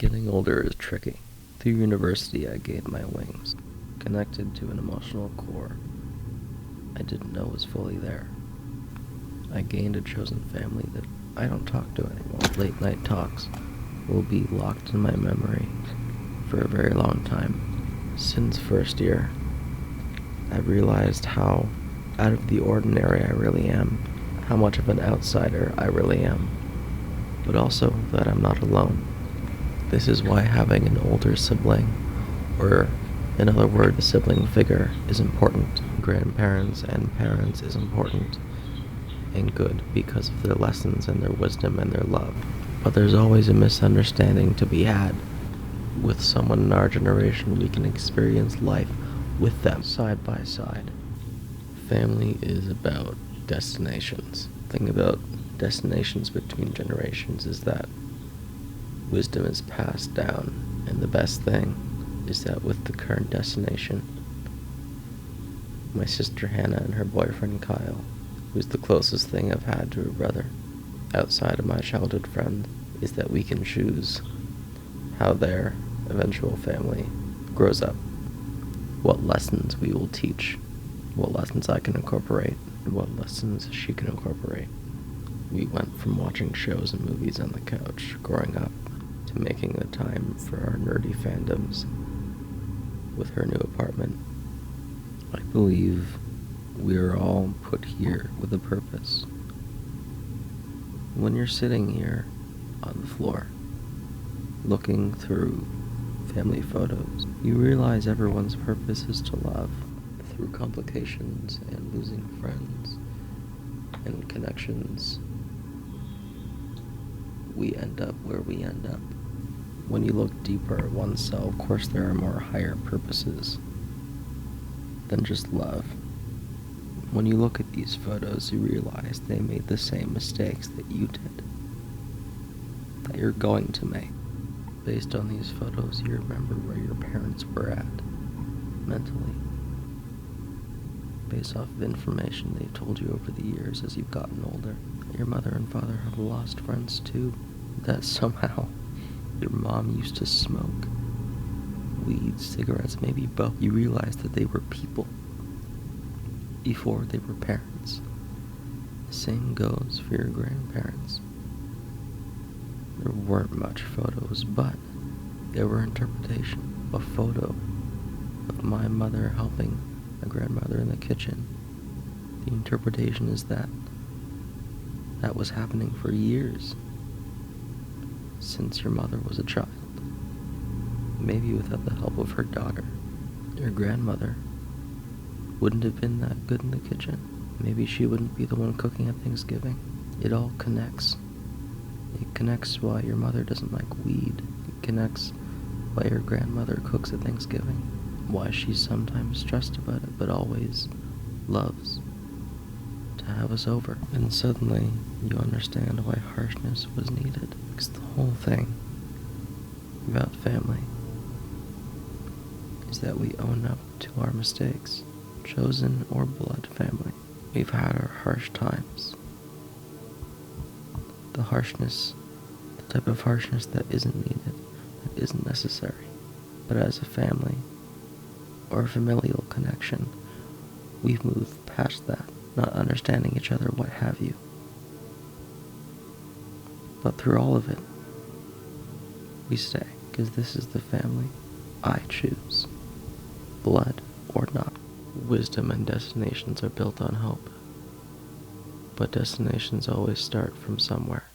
Getting older is tricky. Through university, I gained my wings, connected to an emotional core I didn't know was fully there. I gained a chosen family that I don't talk to anymore. Late night talks will be locked in my memory for a very long time. Since first year, I've realized how out of the ordinary I really am, how much of an outsider I really am, but also that I'm not alone. This is why having an older sibling, or in other words, a sibling figure, is important. Grandparents and parents is important and good because of their lessons and their wisdom and their love. But there's always a misunderstanding to be had. With someone in our generation, we can experience life with them side by side. Family is about destinations. The thing about destinations between generations is that wisdom is passed down, and the best thing is that with the current destination, my sister Hannah and her boyfriend Kyle, who's the closest thing I've had to a brother outside of my childhood friend, is that we can choose how their eventual family grows up, what lessons we will teach, what lessons I can incorporate, and what lessons she can incorporate. We went from watching shows and movies on the couch growing up to making the time for our nerdy fandoms with her new apartment. I believe we are all put here with a purpose. When you're sitting here on the floor, looking through family photos, you realize everyone's purpose is to love. Through complications and losing friends and connections, we end up where we end up. When you look deeper at oneself, of course there are more higher purposes than just love. When you look at these photos, you realize they made the same mistakes that you did, that you're going to make. Based on these photos, you remember where your parents were at, mentally, based off of information they've told you over the years as you've gotten older. Your mother and father have lost friends too, that somehow your mom used to smoke weed, cigarettes, maybe both. You realize that they were people before they were parents. The same goes for your grandparents. There weren't much photos, but there were interpretation. A photo of my mother helping my grandmother in the kitchen. The interpretation is that that was happening for years, since your mother was a child. Maybe without the help of her daughter, your grandmother wouldn't have been that good in the kitchen. Maybe she wouldn't be the one cooking at Thanksgiving. It all connects. It connects why your mother doesn't like weed. It connects why your grandmother cooks at Thanksgiving. Why she's sometimes stressed about it, but always loves to have us over. And suddenly, you understand why harshness was needed. Because the whole thing about family is that we own up to our mistakes. Chosen or blood family. We've had our harsh times. The harshness, the type of harshness that isn't needed, that isn't necessary. But as a family, or a familial connection, we've moved past that, not understanding each other, what have you. But through all of it, we stay, because this is the family I choose, blood or not. Wisdom and destinations are built on hope, but destinations always start from somewhere.